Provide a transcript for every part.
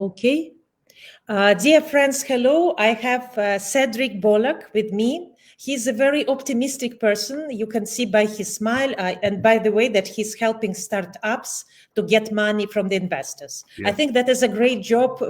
Okay. Dear friends, hello. I have Cedric Bollag with me. He's a very optimistic person. You can see by his smile, and by the way, that he's helping startups to get money from the investors. I Yes. think that is a great job.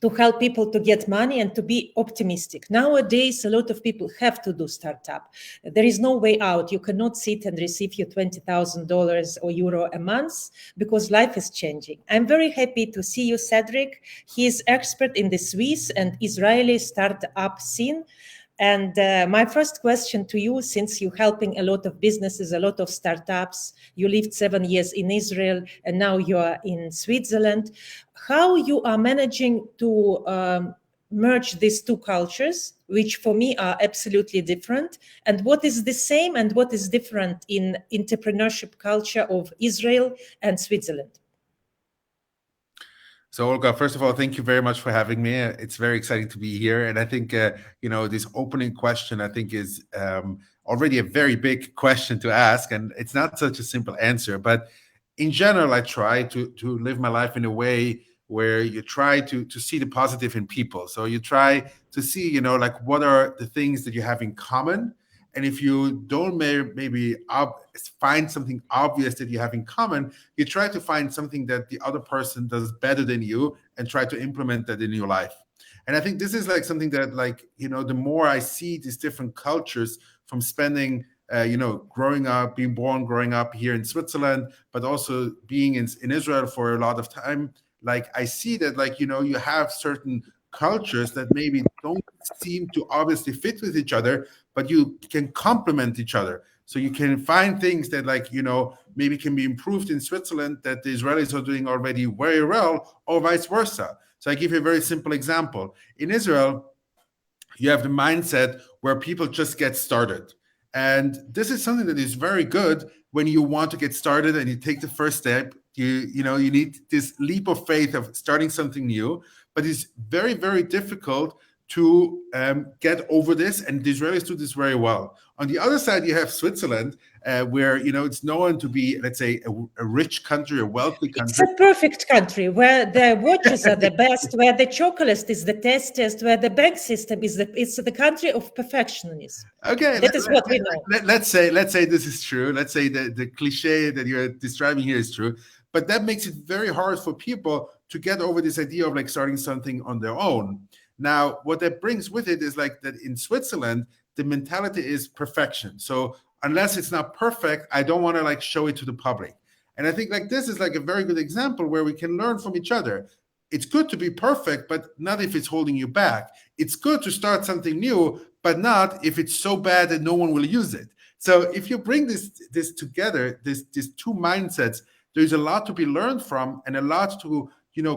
To help people to get money and to be optimistic. Nowadays, a lot of people have to do startup. There is no way out. You cannot sit and receive your $20,000 or euro a month because life is changing. I'm very happy to see you, Cedric. He is expert in the Swiss and Israeli startup scene. And my first question to you, since you're helping a lot of businesses, a lot of startups, you lived 7 years in Israel and now you are in Switzerland, how you are managing to merge these two cultures, which for me are absolutely different, and what is the same and what is different in entrepreneurship culture of Israel and Switzerland? So, Olga, first of all, thank you very much for having me. It's very exciting to be here. And I think, this opening question, I think, is already a very big question to ask. And it's not such a simple answer. But in general, I try to live my life in a way where you try to see the positive in people. So you try to see, like what are the things that you have in common. And if you don't maybe find something obvious that you have in common, you try to find something that the other person does better than you and try to implement that in your life. And I think this is like something that, like, the more I see these different cultures from spending, growing up, being born, growing up here in Switzerland, but also being in Israel for a lot of time, like I see that, like, you have certain cultures that maybe don't seem to obviously fit with each other, but you can complement each other. So you can find things that, like, maybe can be improved in Switzerland that the Israelis are doing already very well, or vice versa. So I give you a very simple example. In Israel, you have the mindset where people just get started. And this is something that is very good when you want to get started and you take the first step. You need this leap of faith of starting something new, but it's very, very difficult to get over this, and the Israelis do this very well. On the other side, you have Switzerland, where it's known to be, let's say, a rich country, a wealthy It's country. a perfect country where the watches are the best, where the chocolate is the tastiest, where the bank system is it's the country of perfectionism. Okay, That is what we know. let's say this is true. Let's say that the cliche that you're describing here is true, but that makes it very hard for people to get over this idea of like starting something on their own. Now, what that brings with it is like that in Switzerland, the mentality is perfection. So unless it's not perfect, I don't want to like show it to the public. And I think like this is like a very good example where we can learn from each other. It's good to be perfect, but not if it's holding you back. It's good to start something new, but not if it's so bad that no one will use it. So if you bring this together, these two mindsets, there's a lot to be learned from and a lot to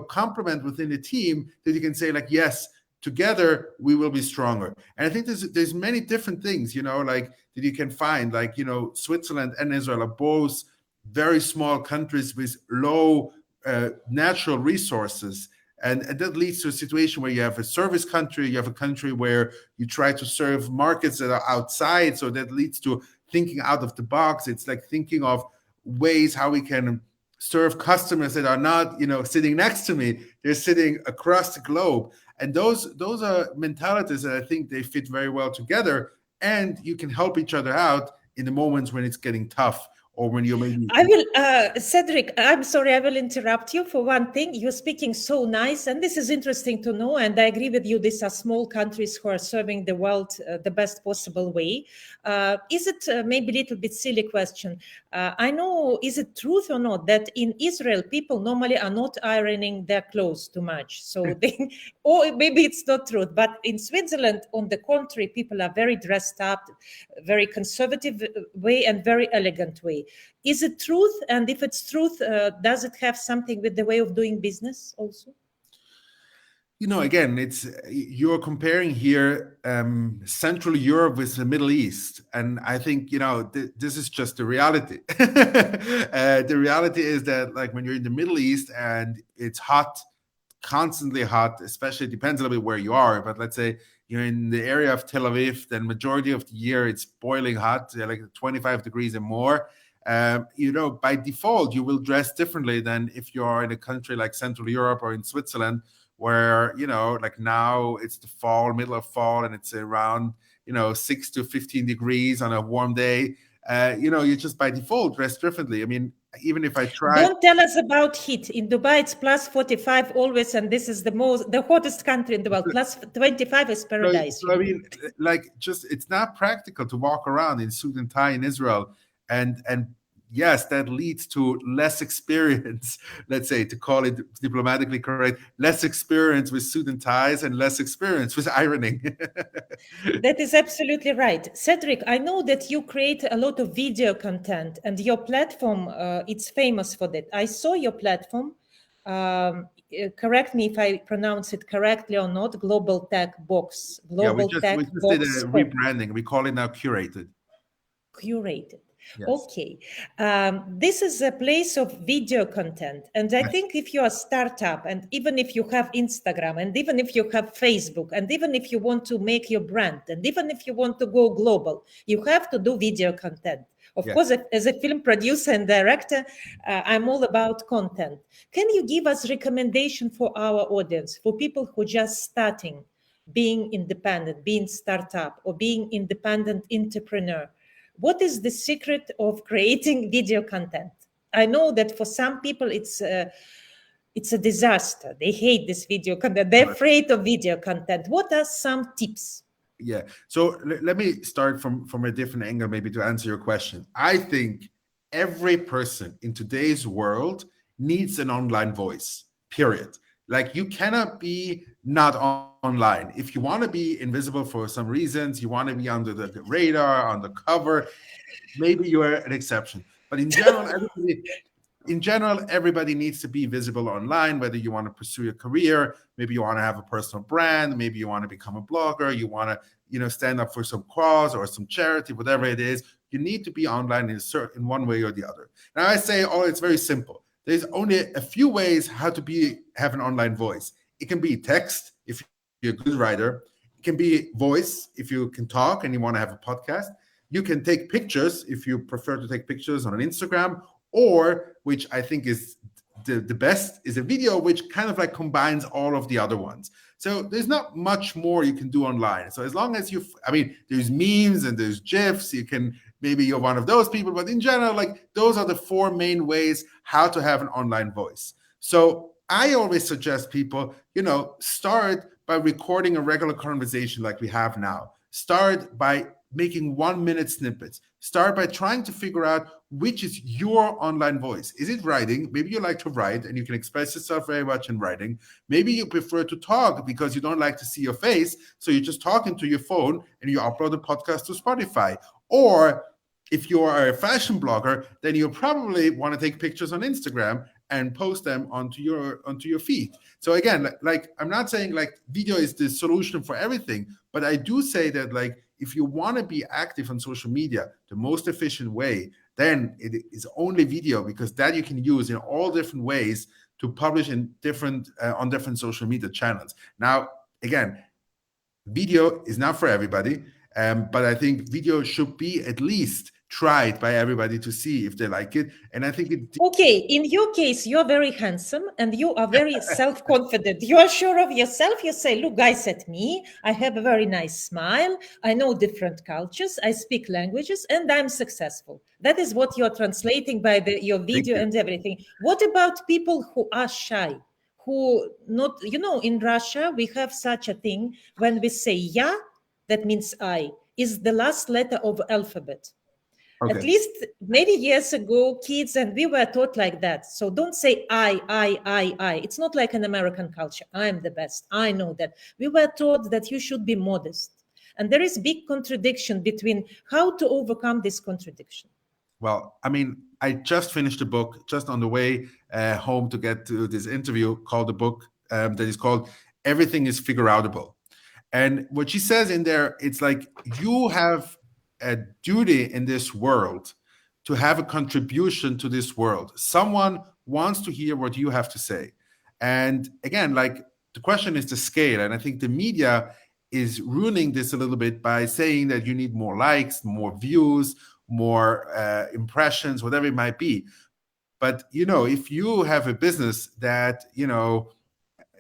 complement within the team that you can say like, yes, together we will be stronger. And I think there's many different things, like that you can find, like, Switzerland and Israel are both very small countries with low natural resources. And that leads to a situation where you have a service country, you have a country where you try to serve markets that are outside. So that leads to thinking out of the box. It's like thinking of ways how we can serve customers that are not, sitting next to me. They're sitting across the globe. And those are mentalities that I think they fit very well together. And you can help each other out in the moments when it's getting tough or when you're maybe. I will, Cedric, I'm sorry, I will interrupt you for one thing. You're speaking so nice, and this is interesting to know. And I agree with you, these are small countries who are serving the world the best possible way. Is it maybe a little bit silly question? I know, is it truth or not that in Israel, people normally are not ironing their clothes too much? So they, or maybe it's not truth, but in Switzerland, on the contrary, people are very dressed up, very conservative way and very elegant way. Is it truth? And if it's truth, does it have something with the way of doing business also? Again, it's you're comparing here Central Europe with the Middle East, and I think this is just the reality. The reality is that, like, when you're in the Middle East and it's hot, constantly hot, especially, it depends a little bit where you are, but let's say you're in the area of Tel Aviv, then majority of the year it's boiling hot, like 25 degrees and more. by default, you will dress differently than if you are in a country like Central Europe or in Switzerland, where, like now it's the fall, middle of fall, and it's around, 6 to 15 degrees on a warm day. You just by default dress differently. I mean, even if I try. Don't tell us about heat. In Dubai, it's plus 45 always, and this is the hottest country in the world. Plus 25 is paradise. So I mean, it's not practical to walk around in suit and tie in Israel, and yes, that leads to less experience. Let's say, to call it diplomatically correct, less experience with suit and ties and less experience with ironing. That is absolutely right. Cedric, I know that you create a lot of video content, and your platform, it's famous for that. I saw your platform. Correct me if I pronounce it correctly or not. Global Tech Box. We just did a rebranding. We call it now Curated. Curated. Yes. Okay. This is a place of video content. And I think if you're a startup, and even if you have Instagram, and even if you have Facebook, and even if you want to make your brand, and even if you want to go global, you have to do video content. Of course, as a film producer and director, I'm all about content. Can you give us recommendation for our audience, for people who are just starting, being independent, being startup, or being independent entrepreneur? What is the secret of creating video content? I know that for some people it's a disaster. They hate this video content. They're afraid of video content. What are some tips? Yeah. So let me start from a different angle, maybe, to answer your question. I think every person in today's world needs an online voice, period. Like, you cannot be not online. If you want to be invisible for some reasons, you want to be under the radar, on the cover, maybe you are an exception. But in general, everybody needs to be visible online, whether you want to pursue a career, maybe you want to have a personal brand, maybe you want to become a blogger, you want to, stand up for some cause or some charity, whatever it is. You need to be online in one way or the other. Now I say, it's very simple. There's only a few ways how to have an online voice. It can be text, if you're a good writer. It can be voice, if you can talk and you want to have a podcast. You can take pictures, if you prefer to take pictures on an Instagram, or, which I think is the best, is a video, which kind of like combines all of the other ones. So there's not much more you can do online. So as long as there's memes and there's GIFs, maybe you're one of those people, but in general, those are the four main ways how to have an online voice. So I always suggest people, start by recording a regular conversation like we have now. Start by making 1-minute snippets. Start by trying to figure out which is your online voice. Is it writing? Maybe you like to write and you can express yourself very much in writing. Maybe you prefer to talk because you don't like to see your face, so you're just talking to your phone and you upload a podcast to Spotify. Or if you are a fashion blogger, then you probably want to take pictures on Instagram and post them onto your feed. So again, I'm not saying video is the solution for everything, but I do say that if you want to be active on social media, the most efficient way, then it is only video, because that you can use in all different ways to publish in different on different social media channels. Now, again, video is not for everybody, but I think video should be at least tried by everybody to see if they like it. And I think Okay, in your case, you're very handsome and you are very self-confident. You are sure of yourself. You say, look, guys, at me, I have a very nice smile. I know different cultures. I speak languages and I'm successful. That is what you're translating by your video and everything. What about people who are shy? Who not, in Russia, we have such a thing. When we say ya, that means I, is the last letter of alphabet. Okay. At least many years ago, kids, and we were taught like that. So don't say I. It's not like an American culture. I'm the best. I know that. We were taught that you should be modest. And there is big contradiction between how to overcome this contradiction. Well, I just finished a book, just on the way home to get to this interview, called the book that is called Everything is Figure Outable. And what she says in there, it's like you have a duty in this world to have a contribution to this world. Someone wants to hear what you have to say. And again, the question is the scale. And I think the media is ruining this a little bit by saying that you need more likes, more views, more impressions, whatever it might be. But, if you have a business that,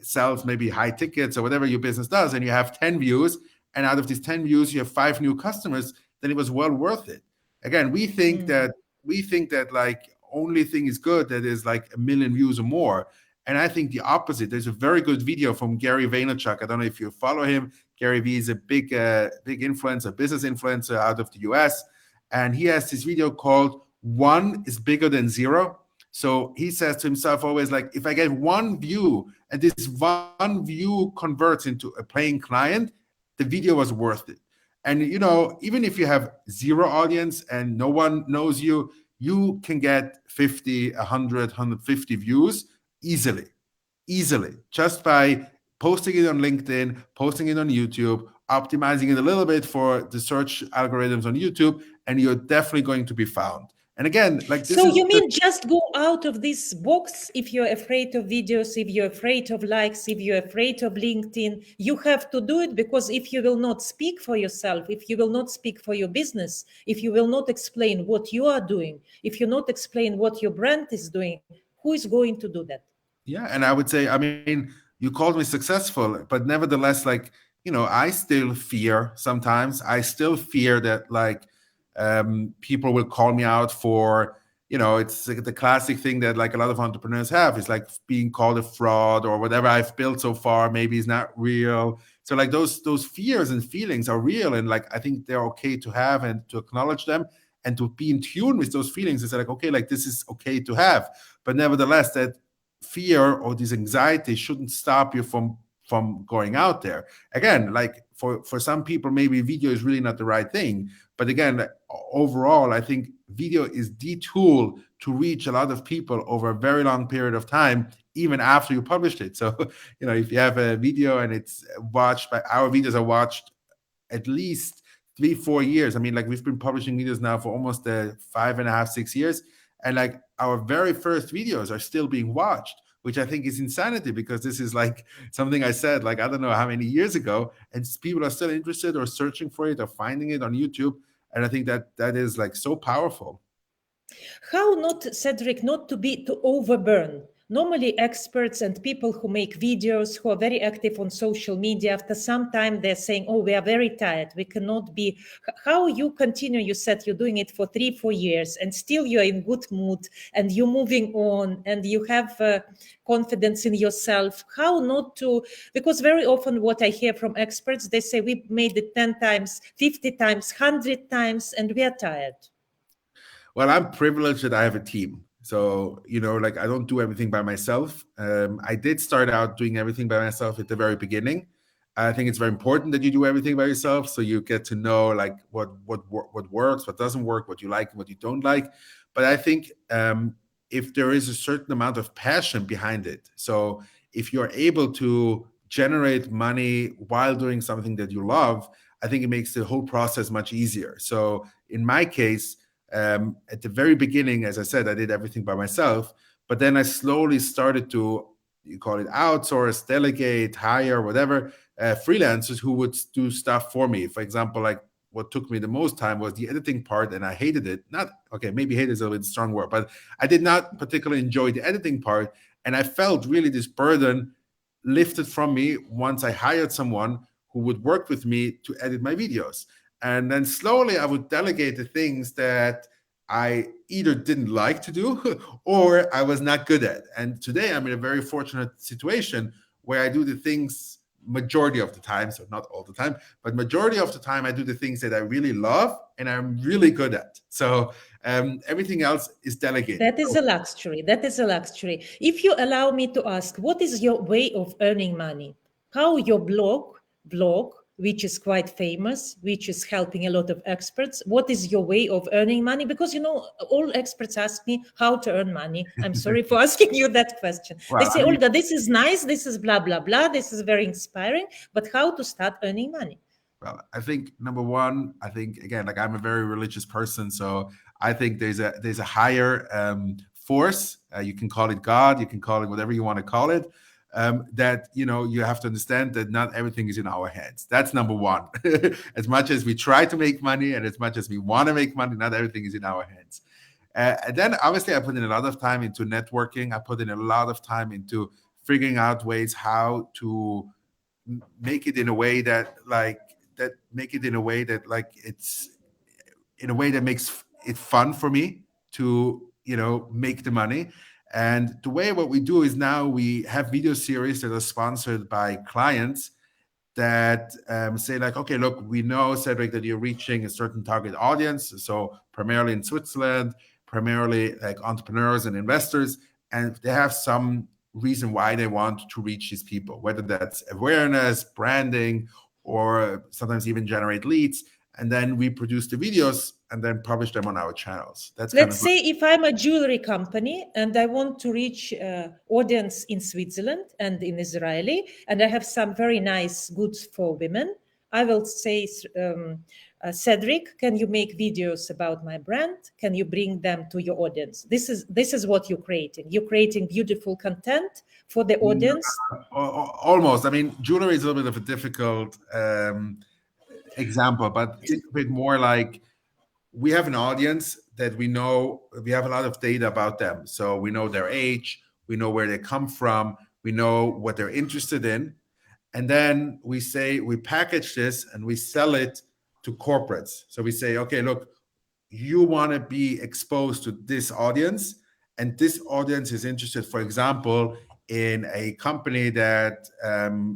sells maybe high tickets or whatever your business does, and you have 10 views, and out of these 10 views, you have 5 new customers, then it was well worth it. Again, we think that like only thing is good that is like 1 million views or more. And I think the opposite. There's a very good video from Gary Vaynerchuk. I don't know if you follow him. Gary V is a big influencer, business influencer out of the US. And he has this video called One is Bigger Than Zero. So he says to himself always, like, if I get one view and this one view converts into a paying client, the video was worth it. And, even if you have zero audience and no one knows you, you can get 50, 100, 150 views easily, just by posting it on LinkedIn, posting it on YouTube, optimizing it a little bit for the search algorithms on YouTube, and you're definitely going to be found. And again, like this. So you mean just go out of this box if you're afraid of videos, if you're afraid of likes, if you're afraid of LinkedIn, you have to do it, because if you will not speak for yourself, if you will not speak for your business, if you will not explain what you are doing, if you not explain what your brand is doing, who is going to do that? Yeah, and I would say, I mean, you called me successful, but nevertheless, like, I still fear sometimes. I still fear that, like, people will call me out for, it's like the classic thing that like a lot of entrepreneurs have is like being called a fraud, or whatever I've built so far maybe is not real. So like those fears and feelings are real, and like I think they're okay to have and to acknowledge them and to be in tune with those feelings. It's like, okay, like this is okay to have, but nevertheless, that fear or this anxiety shouldn't stop you from going out there. Again, like for some people, maybe video is really not the right thing. But again, overall, I think video is the tool to reach a lot of people over a very long period of time, even after you published it. So, if you have a video and it's watched by our videos are watched at least 3-4 years. I mean, like we've been publishing videos now for almost 5.5, 6 years. And like our very first videos are still being watched, which I think is insanity, because this is like something I said, like, I don't know how many years ago, and people are still interested or searching for it or finding it on YouTube. And I think that is like so powerful. How not, Cedric, not to overburn? Normally, experts and people who make videos, who are very active on social media, after some time, they're saying, oh, we are very tired. We cannot be. How you continue? You said you're doing it for 3-4 years and still you're in good mood and you're moving on and you have confidence in yourself. How not to? Because very often what I hear from experts, they say we made it 10 times, 50 times, 100 times, and we are tired. Well, I'm privileged that I have a team. So, like I don't do everything by myself. I did start out doing everything by myself at the very beginning. I think it's very important that you do everything by yourself, so you get to know like what works, what doesn't work, what you like, what you don't like. But I think if there is a certain amount of passion behind it, so if you're able to generate money while doing something that you love, I think it makes the whole process much easier. So in my case, at the very beginning, as I said, I did everything by myself, but then I slowly started to, you call it outsource, delegate, hire, whatever, freelancers who would do stuff for me. For example, like what took me the most time was the editing part, and I hated it. Maybe hate is a little strong word, but I did not particularly enjoy the editing part. And I felt really this burden lifted from me once I hired someone who would work with me to edit my videos. And then slowly I would delegate the things that I either didn't like to do or I was not good at. And today I'm in a very fortunate situation where I do the things majority of the time, so not all the time, but majority of the time I do the things that I really love and I'm really good at. So everything else is delegated. That is a luxury. That is a luxury. If you allow me to ask, what is your way of earning money? How your blog, which is quite famous, which is helping a lot of experts, what is your way of earning money? Because, all experts ask me how to earn money. I'm sorry for asking you that question. They say, Olga, this is nice. This is blah, blah, blah. This is very inspiring. But how to start earning money? Well, I think number one, again, like I'm a very religious person. So I think there's a higher force. You can call it God. You can call it whatever you want to call it. that, you have to understand that not everything is in our hands. That's number one. As much as we try to make money and as much as we want to make money, not everything is in our hands. And then obviously I put in a lot of time into networking. I put in a lot of time into figuring out ways how to make it in a way that it's in a way that makes it fun for me to, make the money. And the way what we do is now we have video series that are sponsored by clients that say like, okay, look, we know, Cedric, that you're reaching a certain target audience. So primarily in Switzerland, primarily like entrepreneurs and investors, and they have some reason why they want to reach these people, whether that's awareness, branding, or sometimes even generate leads. And then we produce the videos and then publish them on our channels. Let's say if I'm a jewelry company and I want to reach audience in Switzerland and in Israeli, and I have some very nice goods for women, I will say, Cedric, can you make videos about my brand? Can you bring them to your audience? This is what you're creating. You're creating beautiful content for the audience. Almost. I mean, jewelry is a little bit of a difficult example, but think of it more like we have an audience that we know, we have a lot of data about them. So we know their age, we know where they come from, we know what they're interested in. And then we package this and we sell it to corporates. So we say, okay, look, you want to be exposed to this audience, and this audience is interested, for example, in a company that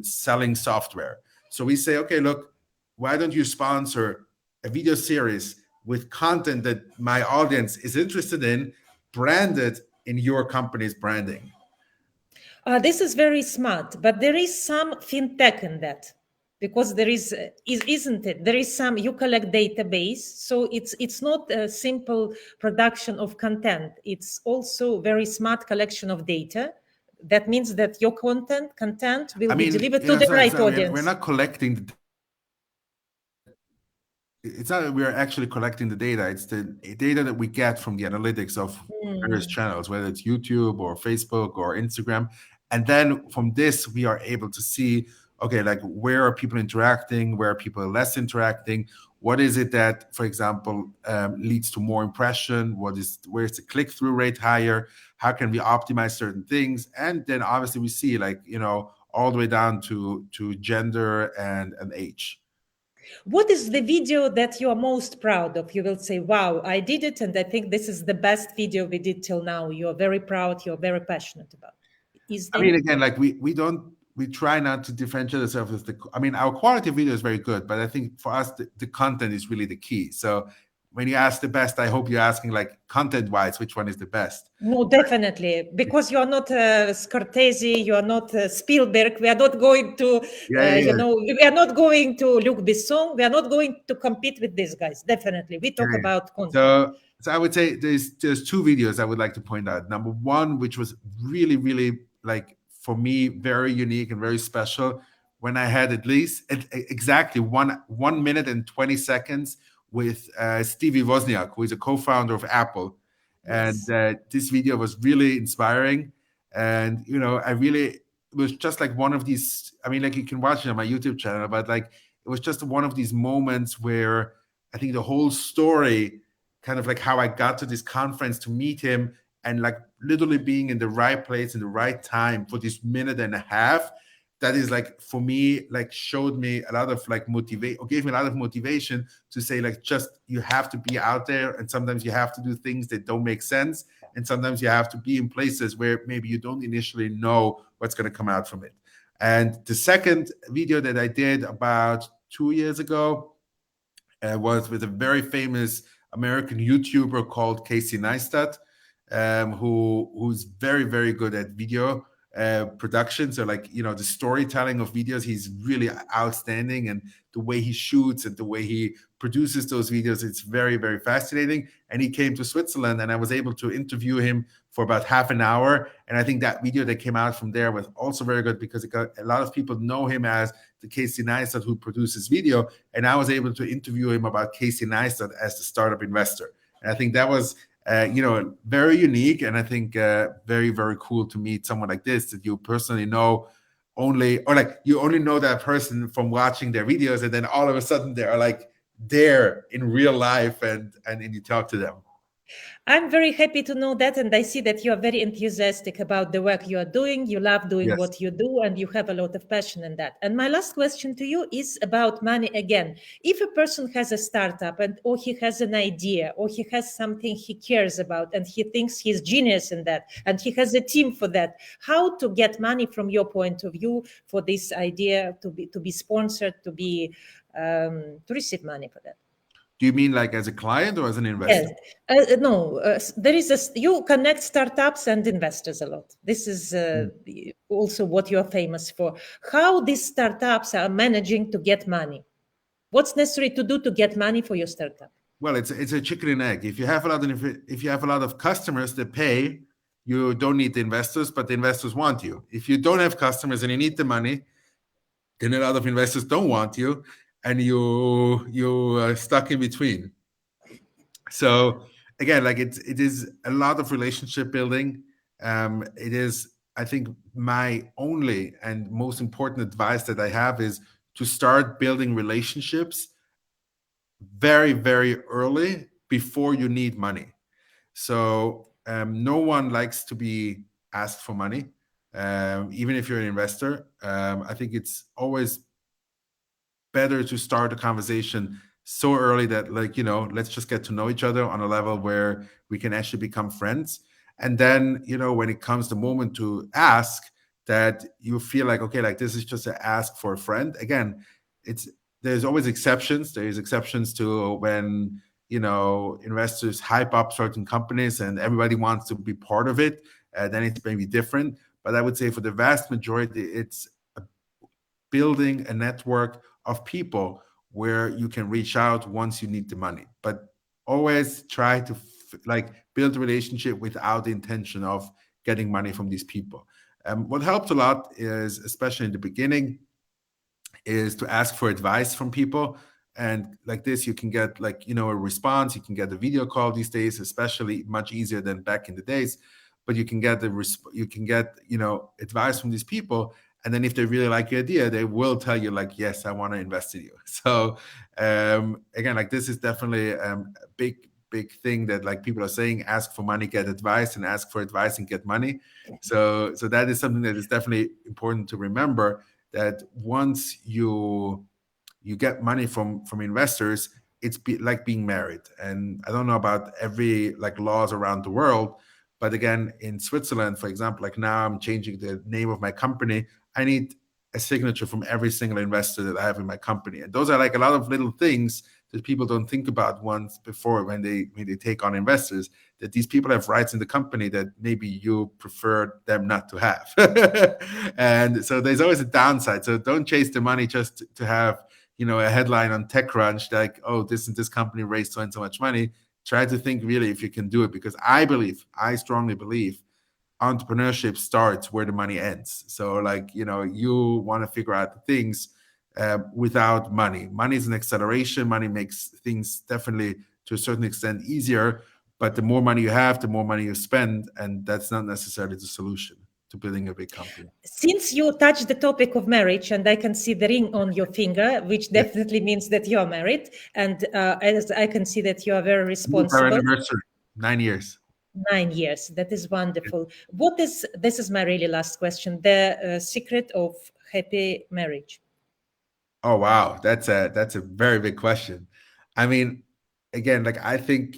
selling software. So we say, okay, look, why don't you sponsor a video series with content that my audience is interested in, branded in your company's branding? This is very smart, but there is some fintech in that, because there isn't it? There is some, you collect database, so it's not a simple production of content. It's also very smart collection of data. That means that your content will be delivered to the right audience. We're not collecting it's not that we're actually collecting the data. It's the data that we get from the analytics of various channels, whether it's YouTube or Facebook or Instagram. And then from this, we are able to see, okay, like where are people interacting? Where are people less interacting? What is it that, for example, leads to more impression? Where is the click-through rate higher? How can we optimize certain things? And then obviously we see like, all the way down to gender and age. What is the video that you are most proud of? You will say, wow, I did it, and I think this is the best video we did till now. You're very proud, you're very passionate about. I mean, again, like we try not to differentiate ourselves as our quality of video is very good, but I think for us, the content is really the key. So when you ask the best, I hope you're asking like content-wise, which one is the best? No, definitely, because you are not Scorsese, you are not Spielberg. We are not going to, we are not going to Luc Besson. We are not going to compete with these guys. Definitely, we talk about content. So I would say there's two videos I would like to point out. Number one, which was really, really like for me very unique and very special, when I had at least exactly 1 minute and 20 seconds with Stevie Wozniak, who is a co-founder of Apple. Yes. And this video was really inspiring. And, it was just like one of these, like you can watch it on my YouTube channel, but like, it was just one of these moments where I think the whole story, kind of like how I got to this conference to meet him and like literally being in the right place in the right time for this minute and a half, that is like, for me, like showed me a lot of like motivation, or gave me a lot of motivation to say like, just, you have to be out there. And sometimes you have to do things that don't make sense. And sometimes you have to be in places where maybe you don't initially know what's going to come out from it. And the second video that I did about 2 years ago was with a very famous American YouTuber called Casey Neistat, who's very, very good at video production. So like, the storytelling of videos, he's really outstanding, and the way he shoots and the way he produces those videos, it's very, very fascinating. And he came to Switzerland and I was able to interview him for about half an hour. And I think that video that came out from there was also very good, because a lot of people know him as the Casey Neistat who produces video. And I was able to interview him about Casey Neistat as the startup investor. And I think that was very unique. And I think very, very cool to meet someone like this that you personally know only, or like you only know that person from watching their videos, and then all of a sudden they are like there in real life, and you talk to them. I'm very happy to know that, and I see that you are very enthusiastic about the work you are doing. You love doing Yes. what you do, and you have a lot of passion in that. And my last question to you is about money again. If a person has a startup, and or he has an idea, or he has something he cares about, and he thinks he's genius in that, and he has a team for that, how to get money from your point of view for this idea to be sponsored, to receive money for that? Do you mean like as a client or as an Yes. investor? No, there is you connect startups and investors a lot. This is also what you are famous for. How these startups are managing to get money? What's necessary to do to get money for your startup? Well, it's a chicken and egg. If you have a lot of customers that pay, you don't need the investors, but the investors want you. If you don't have customers and you need the money, then a lot of investors don't want you, and you are stuck in between. So again, like it is a lot of relationship building. It is, I think, my only and most important advice that I have is to start building relationships very, very early before you need money. So no one likes to be asked for money, even if you're an investor. I think it's always better to start a conversation so early that, like, let's just get to know each other on a level where we can actually become friends. And then, when it comes the moment to ask, that you feel like, okay, like this is just a ask for a friend. Again, it's there's always exceptions. There's exceptions to when, investors hype up certain companies and everybody wants to be part of it. Then it's maybe different. But I would say for the vast majority, it's building a network of people where you can reach out once you need the money. But always try to like build a relationship without the intention of getting money from these people. What helped a lot is, especially in the beginning, is to ask for advice from people. And like this, you can get, like, a response. You can get a video call these days, especially much easier than back in the days. But you can get advice from these people, and then if they really like your idea, they will tell you, like, yes, I want to invest in you. So again, like, this is definitely a big thing that, like, people are saying: ask for money, get advice, and ask for advice and get money. So that is something that is definitely important to remember, that once you get money from investors, it's like being married. And I don't know about every, like, laws around the world, but again, in Switzerland, for example, like now I'm changing the name of my company. I need a signature from every single investor that I have in my company. And those are like a lot of little things that people don't think about once before when they take on investors, that these people have rights in the company that maybe you prefer them not to have. And so there's always a downside. So don't chase the money just to have, a headline on TechCrunch like, oh, this and this company raised so and so much money. Try to think really if you can do it, because I strongly believe entrepreneurship starts where the money ends. So, like, you want to figure out the things without money. Money is an acceleration. Money makes things definitely to a certain extent easier, but the more money you have, the more money you spend, and that's not necessarily the solution to building a big company. Since you touched the topic of marriage, and I can see the ring on your finger, which definitely means that you are married, and as I can see that you are very Our responsible. anniversary, 9 years. 9 years. That is wonderful. What is, this is my really last question, the secret of happy marriage? Oh wow, that's a very big question. I mean, again, like, I think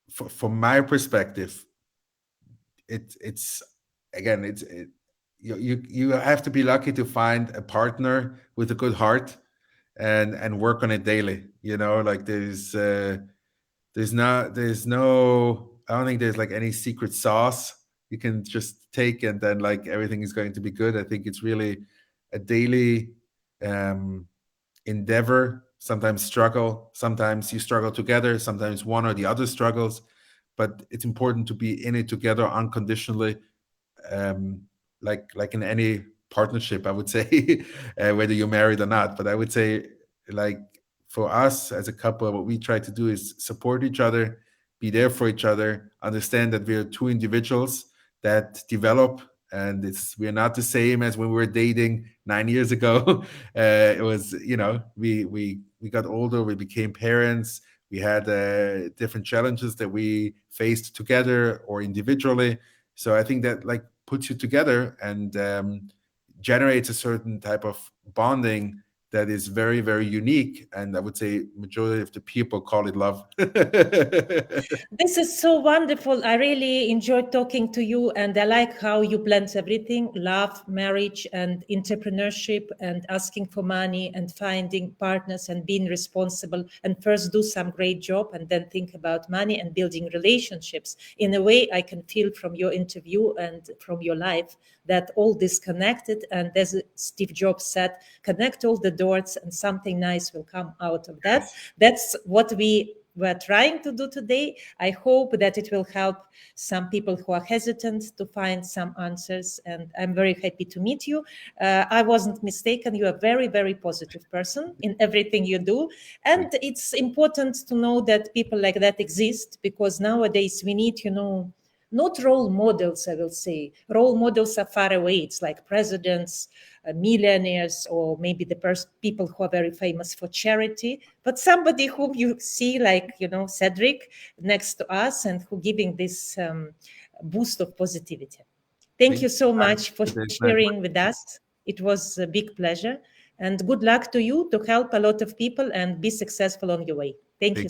from my perspective, it's again, you have to be lucky to find a partner with a good heart and work on it daily. Like, there's no, I don't think there's like any secret sauce you can just take and then, like, everything is going to be good. I think it's really a daily um endeavor. Sometimes struggle, sometimes you struggle together, sometimes one or the other struggles, but it's important to be in it together unconditionally, um, like in any partnership, I would say, whether you're married or not. But I would say, like, for us as a couple, what we try to do is support each other, be there for each other, understand that we're two individuals that develop, and we're not the same as when we were dating 9 years ago. It was, we got older, we became parents, we had different challenges that we faced together or individually. So I think that like puts you together and generates a certain type of bonding that is very, very unique. And I would say majority of the people call it love. This is so wonderful. I really enjoyed talking to you, and I like how you blend everything: love, marriage, and entrepreneurship, and asking for money, and finding partners, and being responsible, and first do some great job, and then think about money and building relationships. In a way, I can feel from your interview and from your life that all this connected, and as Steve Jobs said, connect all the dots and something nice will come out of that. Yes. That's what we're trying to do today. I hope that it will help some people who are hesitant to find some answers, and I'm very happy to meet you. I wasn't mistaken. You're a very, very positive person in everything you do, and it's important to know that people like that exist, because nowadays we need, not role models, I will say. Role models are far away. It's like presidents, millionaires, or maybe the people who are very famous for charity, but somebody whom you see, like, Cedric next to us, and who giving this boost of positivity. Thank you so much for sharing with us. It was a big pleasure, and good luck to you to help a lot of people and be successful on your way. Thank you.